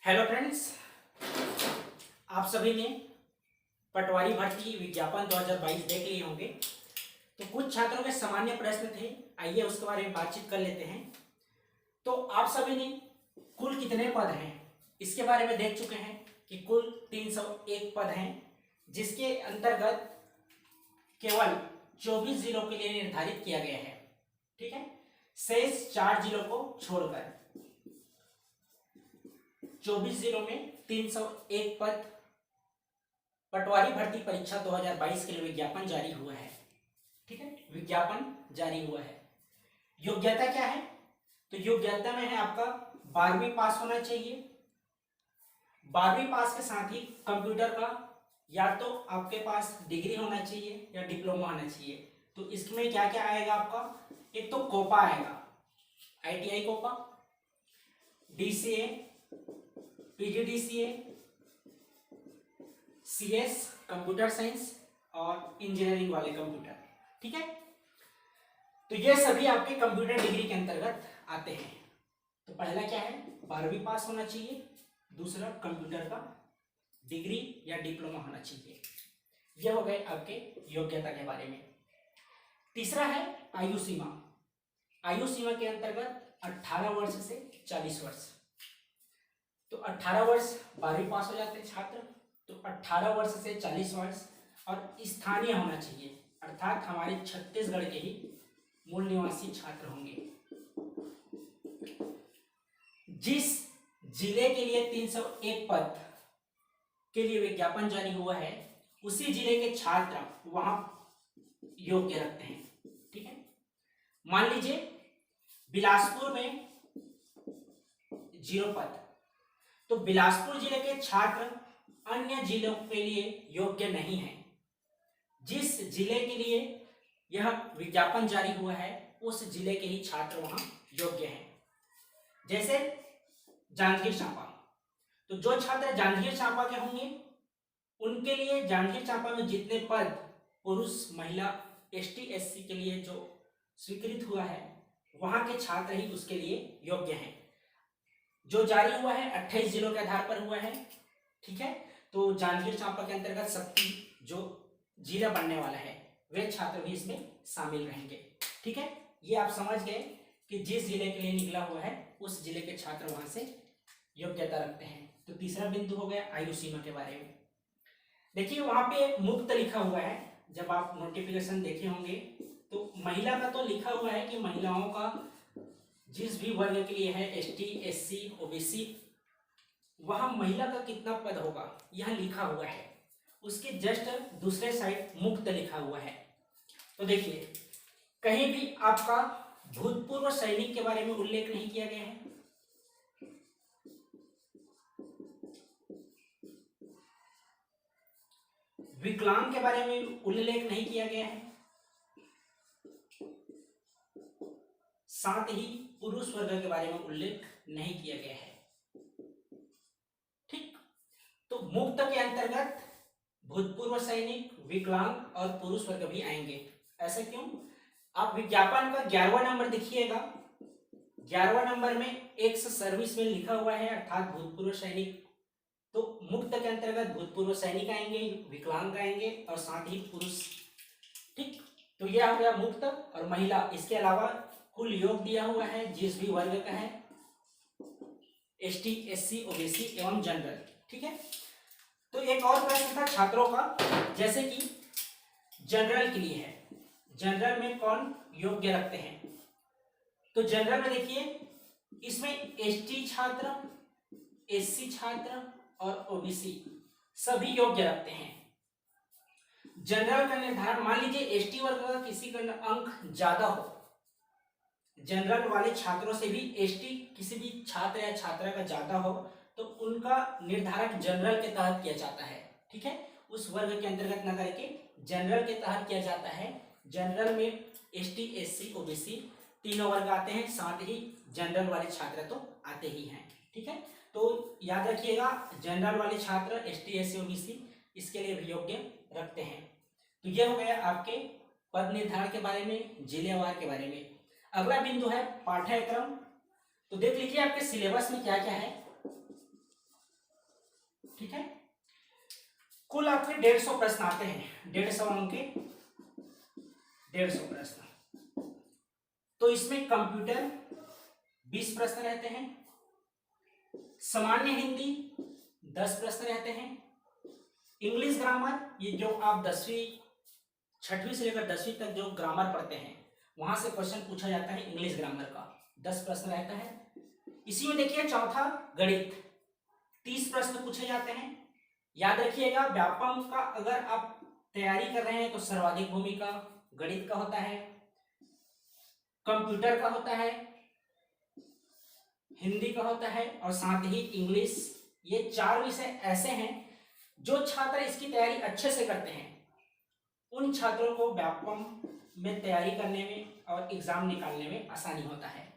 Hello friends, आप सभी ने पटवारी भर्ती विज्ञापन 2022 देख लिए होंगे। तो कुछ छात्रों के सामान्य प्रश्न थे, आइए उसके बारे में बातचीत कर लेते हैं। तो आप सभी ने कुल कितने पद हैं इसके बारे में देख चुके हैं कि कुल 301 पद हैं, जिसके अंतर्गत केवल 24 जिलों के लिए निर्धारित किया गया है। ठीक है, शेष 4 जिलों को छोड़कर 24 जिलों में 301 पद पटवारी भर्ती परीक्षा 2022 के लिए विज्ञापन जारी हुआ है। ठीक है, विज्ञापन जारी हुआ है। योग्यता क्या है? तो योग्यता में है आपका 12वीं पास होना चाहिए। 12वीं पास के साथ ही कंप्यूटर का या तो आपके पास डिग्री होना चाहिए या डिप्लोमा होना चाहिए। तो इसमें क्या क्या आएगा आपका? एक तो कोपा आएगा, ITI COPA, DCA, PGDCA, CS computer science और इंजीनियरिंग वाले कंप्यूटर। ठीक है, तो ये सभी आपके कंप्यूटर डिग्री के अंतर्गत आते हैं। तो पहला क्या है? 12वीं पास होना चाहिए। दूसरा कंप्यूटर का डिग्री या डिप्लोमा होना चाहिए। यह हो गए आपके योग्यता के बारे में। तीसरा है आयु सीमा। आयु सीमा के अंतर्गत 18 वर्ष से 40 वर्ष। तो 18 वर्ष 12वीं पास हो जाते हैं छात्र, तो 18 वर्ष से 40 वर्ष और स्थानीय होना चाहिए, अर्थात हमारे छत्तीसगढ़ के ही मूल निवासी छात्र होंगे। जिस जिले के लिए 301 पद के लिए विज्ञापन जारी हुआ है, उसी जिले के छात्र वहां योग्य रखते हैं। ठीक है, मान लीजिए बिलासपुर में 0 पद, तो बिलासपुर जिले के छात्र अन्य जिलों के लिए योग्य नहीं है। जिस जिले के लिए यह विज्ञापन जारी हुआ है, उस जिले के ही छात्र वहां योग्य हैं। जैसे जांजगीर चांपा, तो जो छात्र जांजगीर चांपा के होंगे उनके लिए जांजगीर चांपा में जितने पद पुरुष महिला ST SC के लिए जो स्वीकृत हुआ है, वहां के छात्र ही उसके लिए योग्य हैं। जो जारी हुआ है 28 जिलों के आधार पर हुआ है। ठीक है, तो जांजगीर चांपा के अंतर्गत सबकी जो जिला बनने वाला है, वे छात्र भी इसमें शामिल रहेंगे। ठीक है, ये आप समझ गए कि जिस जिले के लिए निकला हुआ है उस जिले के छात्र वहां से योग्यता रखते हैं। तो तीसरा बिंदु हो गया आयु सीमा के बारे में। देखिए वहां पे मुक्त लिखा हुआ है, जब आप नोटिफिकेशन देखे होंगे तो महिला का तो लिखा हुआ है कि महिलाओं का जिस भी वर्ग के लिए है ST SC OBC, वहां महिला का कितना पद होगा यह लिखा हुआ है। उसके जस्ट दूसरे साइड मुक्त लिखा हुआ है। तो देखिए कहीं भी आपका भूतपूर्व सैनिक के बारे में उल्लेख नहीं किया गया है। विकलांग के बारे में उल्लेख नहीं किया गया है। साथ ही पुरुष वर्ग के बारे में उल्लेख नहीं किया गया है। ठीक, तो मुक्त के अंतर्गत भूतपूर्व सैनिक, विकलांग और पुरुष वर्ग भी आएंगे। ऐसा क्यों? आप विज्ञापन का 11वां नंबर देखिएगा। 11वां नंबर में एक्स सर्विस में लिखा हुआ है, अर्थात भूतपूर्व सैनिक। तो मुक्त के अंतर्गत भूतपूर्व सैनिक आएंगे, विकलांग आएंगे और साथ ही पुरुष। ठीक, तो यह हो गया मुक्त और महिला। इसके अलावा कुल योग दिया हुआ है जिस भी वर्ग का है, ST SC OBC एवं जनरल। ठीक है, तो एक और प्रश्न था छात्रों का, जैसे कि जनरल के लिए है, जनरल में कौन योग्य रखते हैं? तो जनरल में देखिए इसमें ST छात्र, SC छात्र और OBC सभी योग्य रखते हैं। जनरल का निर्धारण, मान लीजिए ST वर्ग का किसी का अंक ज्यादा हो, जनरल वाले छात्रों से भी ST किसी भी छात्र या छात्रा का ज्यादा हो, तो उनका निर्धारण जनरल के तहत किया जाता है। ठीक है, उस वर्ग के अंतर्गत न करके जनरल के तहत किया जाता है। जनरल में ST SC OBC तीनों वर्ग आते हैं, साथ ही जनरल वाले छात्र तो आते ही हैं। ठीक है, तो याद रखिएगा जनरल वाले छात्र ST SC OBC इसके लिए भी योग्य रखते हैं। तो यह हो गया आपके पद निर्धारण के बारे में, जिलेवार के बारे में। अगला बिंदु है पाठ्यक्रम। तो देख लीजिए आपके सिलेबस में क्या क्या है। ठीक है। कुल आपके 150 प्रश्न आते हैं, 150 अंक के 150 प्रश्न। तो इसमें कंप्यूटर 20 प्रश्न रहते हैं, सामान्य हिंदी 10 प्रश्न रहते हैं, इंग्लिश ग्रामर ये जो आप 10वीं 6वीं से लेकर 10वीं तक जो ग्रामर पढ़ते हैं वहां से क्वेश्चन पूछा जाता है, इंग्लिश ग्रामर का 10 प्रश्न रहता है। इसी में देखिए चौथा गणित 30 प्रश्न पूछे जाते हैं। याद रखिएगा व्यापम का अगर आप तैयारी कर रहे हैं तो सर्वाधिक भूमिका गणित का होता है, कंप्यूटर का होता है, हिंदी का होता है और साथ ही इंग्लिश। ये 4 विषय ऐसे हैं जो छात्र इसकी तैयारी अच्छे से करते हैं उन छात्रों को व्यापम में तैयारी करने में और एग्जाम निकालने में आसानी होता है।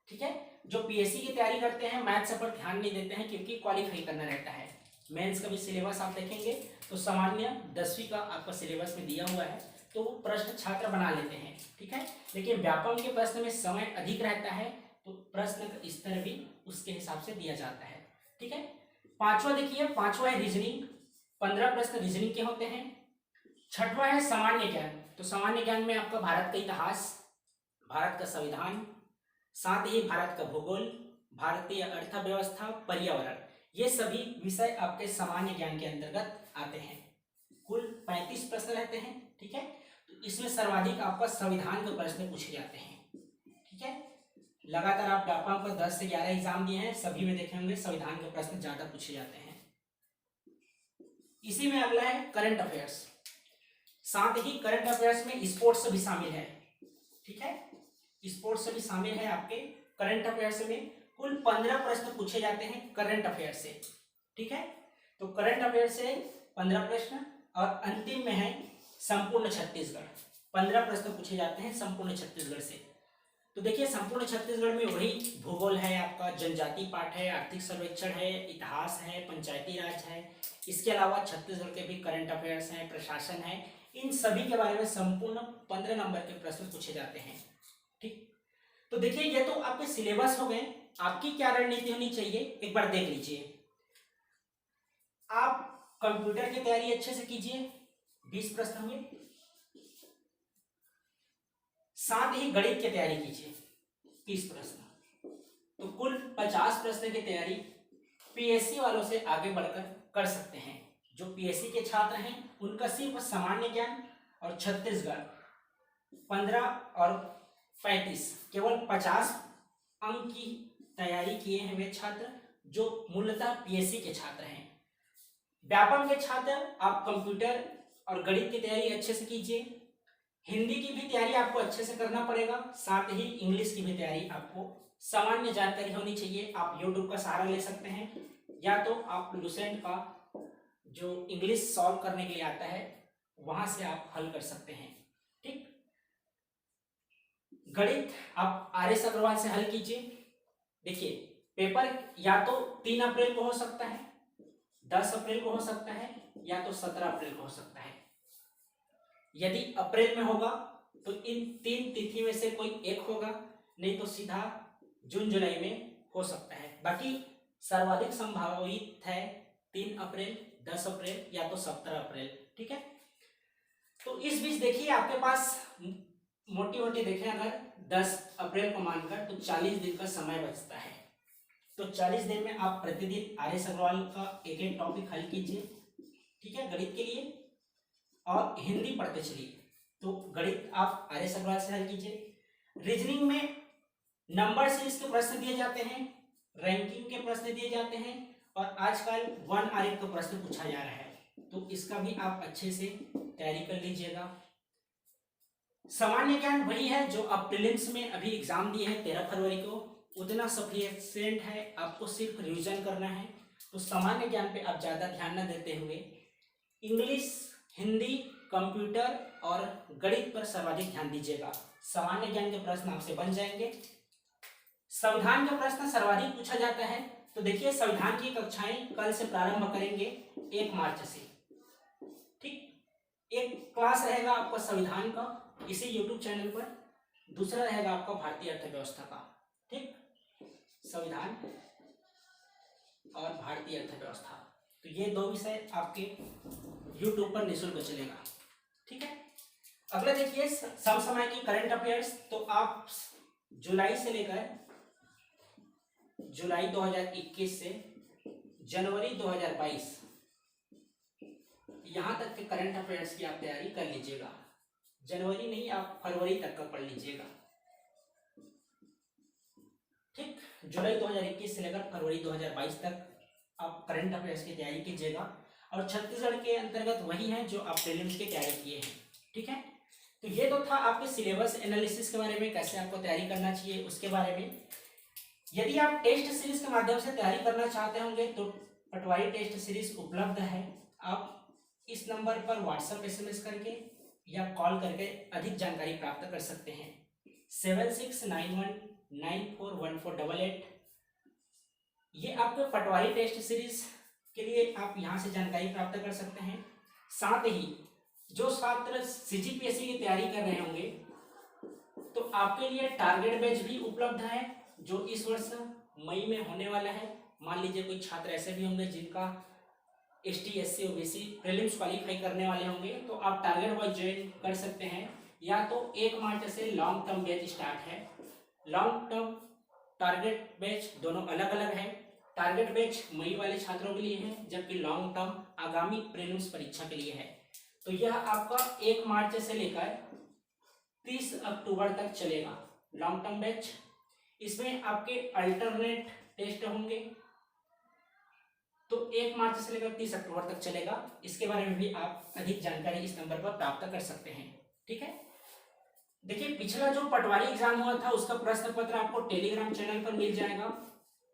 ठीक है, जो पीएससी की तैयारी करते हैं मैथ्स पर ध्यान नहीं देते हैं क्योंकि क्वालिफाई करना रहता है। मेंस का भी सिलेबस आप देखेंगे तो सामान्य 10वीं का आपका सिलेबस में दिया हुआ है तो वो प्रश्न छात्र बना लेते हैं। ठीक है, लेकिन व्यापम के प्रश्न में समय अधिक रहता है तो प्रश्न का स्तर भी उसके हिसाब से दिया जाता है। ठीक है, पांचवा देखिए, पांचवा है रीजनिंग, 15 प्रश्न रीजनिंग के होते हैं। छठवा है सामान्य ज्ञान, तो सामान्य ज्ञान में आपका भारत का इतिहास, भारत का संविधान, साथ ही भारत का भूगोल, भारतीय अर्थव्यवस्था, पर्यावरण, ये सभी विषय आपके सामान्य ज्ञान के अंतर्गत आते हैं। कुल 35 प्रश्न रहते हैं। ठीक है, तो इसमें सर्वाधिक आपका संविधान के प्रश्न पूछे जाते हैं। ठीक है, लगातार आप व्यापम पर 10 से 11 एग्जाम दिए हैं, सभी में देखे होंगे संविधान के प्रश्न ज्यादा पूछे जाते हैं। इसी में अगला है करंट अफेयर्स, साथ ही करंट अफेयर्स में स्पोर्ट्स भी शामिल है। ठीक है, स्पोर्ट्स भी शामिल है आपके करंट अफेयर्स में। कुल 15 प्रश्न पूछे जाते हैं करंट अफेयर से। ठीक है, तो करंट अफेयर से 15 प्रश्न और अंतिम में है संपूर्ण छत्तीसगढ़, 15 प्रश्न पूछे जाते हैं संपूर्ण छत्तीसगढ़ से। तो देखिए संपूर्ण छत्तीसगढ़ में वही भूगोल है आपका, जनजाति पाठ है, आर्थिक सर्वेक्षण है, इतिहास है, पंचायती राज है, इसके अलावा छत्तीसगढ़ के भी करंट अफेयर्स हैं, प्रशासन है, इन सभी के बारे में संपूर्ण 15 नंबर के प्रश्न पूछे जाते हैं। ठीक, तो देखिए ये तो आपके सिलेबस हो गए। आपकी क्या रणनीति होनी चाहिए एक बार देख लीजिए। आप कंप्यूटर की तैयारी अच्छे से कीजिए, 20 प्रश्न होंगे, साथ ही गणित की तैयारी कीजिए 30 प्रश्न, तो कुल 50 प्रश्न की तैयारी पीएससी वालों से आगे बढ़कर कर सकते हैं। जो पीएससी के छात्र हैं उनका सिर्फ सामान्य ज्ञान और छत्तीसगढ़ 15 और 35 केवल 50 अंक की तैयारी किए हैं वे छात्र जो मूलतः पीएससी के छात्र हैं। व्यापम के छात्र आप कंप्यूटर और गणित की तैयारी अच्छे से कीजिए, हिंदी की भी तैयारी आपको अच्छे से करना पड़ेगा, साथ ही इंग्लिश की भी तैयारी आपको सामान्य जानकारी होनी चाहिए। आप यूट्यूब का सहारा ले सकते हैं या तो आप लुसेंट का जो इंग्लिश सॉल्व करने के लिए आता है वहां से आप हल कर सकते हैं। ठीक, गणित आप आर.एस. अग्रवाल से हल कीजिए। देखिए पेपर या तो 3 अप्रैल को हो सकता है, 10 अप्रैल को हो सकता है या तो 17 अप्रैल को हो सकता है। यदि अप्रैल में होगा तो इन 3 तिथि में से कोई एक होगा, नहीं तो सीधा जून जुलाई में हो सकता है। बाकी सर्वाधिक संभावित है 3 अप्रैल, 10 अप्रैल या तो 17 अप्रैल। ठीक है, तो इस बीच देखिए आपके पास मोटी मोटी देखें अगर 10 अप्रैल को मानकर तो 40 दिन का समय बचता है। तो 40 दिन में आप प्रतिदिन आर.एस. अग्रवाल का एक एक टॉपिक हल कीजिए। ठीक है, गणित के लिए, और हिंदी पढ़ते चलिए। तो गणित आप आर.एस. अग्रवाल से हल कीजिए। रीजनिंग में नंबर सीरीज के प्रश्न दिए जाते हैं, रैंकिंग के प्रश्न दिए जाते हैं और आजकल 1 आर का प्रश्न पूछा जा रहा है, तो इसका भी आप अच्छे से तैयारी कर लीजिएगा। सामान्य ज्ञान वही है जो आप प्रीलिम्स में अभी एग्जाम दिए हैं 13 फरवरी को, उतना सफिशिएंट है, आपको सिर्फ रिवीजन करना है। तो सामान्य ज्ञान पे आप ज्यादा ध्यान न देते हुए इंग्लिश, हिंदी, कंप्यूटर और गणित पर सर्वाधिक ध्यान दीजिएगा। सामान्य ज्ञान के प्रश्न आपसे बन जाएंगे। संविधान का प्रश्न सर्वाधिक पूछा जाता है, तो देखिए संविधान की कक्षाएं कल से प्रारंभ करेंगे 1 मार्च से। ठीक, एक क्लास रहेगा आपका संविधान का इसी यूट्यूब चैनल पर, दूसरा रहेगा आपका भारतीय अर्थव्यवस्था का। ठीक, संविधान और भारतीय अर्थव्यवस्था तो ये 2 विषय आपके यूट्यूब पर निःशुल्क चलेगा। ठीक है, अगला देखिए समसामयिक की करंट अफेयर्स। तो आप जुलाई से लेकर जुलाई 2021 से जनवरी 2022 यहां तक के करंट अफेयर्स की आप तैयारी कर लीजिएगा। जनवरी नहीं, आप फरवरी तक का पढ़ लीजिएगा। ठीक, जुलाई 2021 से लेकर फरवरी 2022 तक आप करंट अफेयर्स की तैयारी कीजिएगा। और छत्तीसगढ़ के अंतर्गत वही है जो आप प्रीलिम्स की तैयारी किए हैं। ठीक है, तो ये तो था आपके सिलेबस एनालिसिस के बारे में, कैसे आपको तैयारी करना चाहिए उसके बारे में। यदि आप टेस्ट सीरीज के माध्यम से तैयारी करना चाहते होंगे तो पटवारी टेस्ट सीरीज उपलब्ध है। आप इस नंबर पर व्हाट्सएप SMS करके या कॉल करके अधिक जानकारी प्राप्त कर सकते हैं। 7691941488। ये आपके पटवारी टेस्ट सीरीज के लिए आप यहाँ से जानकारी प्राप्त कर सकते हैं। साथ ही जो छात्र CGPSC की तैयारी कर रहे होंगे तो आपके लिए टारगेट बैच भी उपलब्ध है जो इस वर्ष मई में होने वाला है। मान लीजिए कोई छात्र ऐसे भी होंगे जिनका ST SC OBC prelims qualify करने वाले होंगे तो आप टारगेट वाइज ज्वाइन कर सकते हैं। या तो 1 मार्च से लॉन्ग टर्म बैच स्टार्ट है। लॉन्ग टर्म टारगेट बैच दोनों अलग अलग है। टारगेट बैच मई वाले छात्रों के लिए है, जबकि लॉन्ग टर्म आगामी प्रीलिम्स परीक्षा के लिए है। तो यह आपका 1 मार्च से लेकर 30 अक्टूबर तक चलेगा लॉन्ग टर्म बैच। इसमें आपके अल्टरनेट टेस्ट होंगे, तो 1 मार्च से लेकर 30 अक्टूबर तक चलेगा। इसके बारे में भी आप अधिक जानकारी इस नंबर पर प्राप्त कर सकते हैं। ठीक है, देखिए पिछला जो पटवारी एग्जाम हुआ था उसका प्रश्न पत्र आपको टेलीग्राम चैनल पर मिल जाएगा।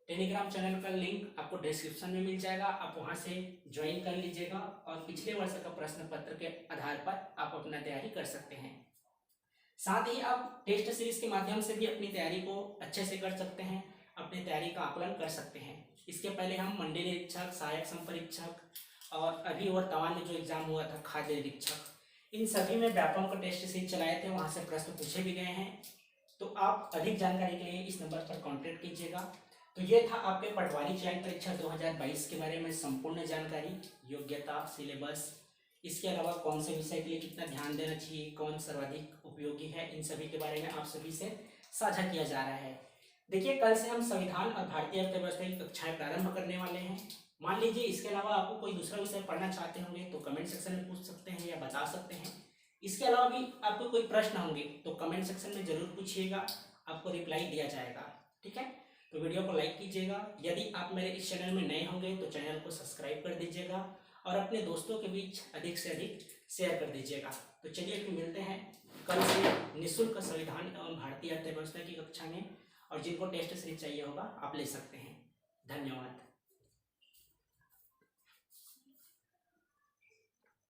टेलीग्राम चैनल का लिंक आपको डिस्क्रिप्शन में मिल जाएगा, आप वहां से ज्वाइन कर लीजिएगा और पिछले वर्ष का प्रश्न पत्र के आधार पर आप अपना तैयारी कर सकते हैं। साथ ही आप टेस्ट सीरीज के माध्यम से भी अपनी तैयारी को अच्छे से कर सकते हैं, अपनी तैयारी का आकलन कर सकते हैं। इसके पहले हम मंडी निरीक्षक, सहायक संपरीक्षक और अभी वर्तमान में जो एग्जाम हुआ था खाद्य निरीक्षक, इन सभी में व्यापक का टेस्ट सीरीज चलाए थे, वहां से प्रश्न पूछे भी गए हैं। तो आप अधिक जानकारी के लिए इस नंबर पर कॉन्टेक्ट कीजिएगा। तो ये था आपके पटवारी चयन परीक्षा 2022 के बारे में संपूर्ण जानकारी, योग्यता, सिलेबस, इसके अलावा कौन से विषय के लिए कितना ध्यान देना चाहिए, कौन सर्वाधिक उपयोगी है, इन सभी के बारे में आप सभी से साझा किया जा रहा है। देखिए कल से हम संविधान और भारतीय अर्थव्यवस्था की कक्षाएं प्रारंभ करने वाले हैं। मान लीजिए इसके अलावा आपको कोई दूसरा विषय पढ़ना चाहते होंगे तो कमेंट सेक्शन में पूछ सकते हैं या बता सकते हैं। इसके अलावा भी आपको कोई प्रश्न होंगे तो कमेंट सेक्शन में जरूर पूछिएगा, आपको रिप्लाई दिया जाएगा। ठीक है, तो वीडियो को लाइक कीजिएगा। यदि आप मेरे इस चैनल में नए होंगे तो चैनल को सब्सक्राइब कर दीजिएगा और अपने दोस्तों के बीच अधिक से अधिक शेयर कर दीजिएगा। तो चलिए फिर मिलते हैं कल से निःशुल्क संविधान एवं भारतीय अर्थव्यवस्था की कक्षा में, और जिनको टेस्ट सीरीज चाहिए होगा आप ले सकते हैं। धन्यवाद।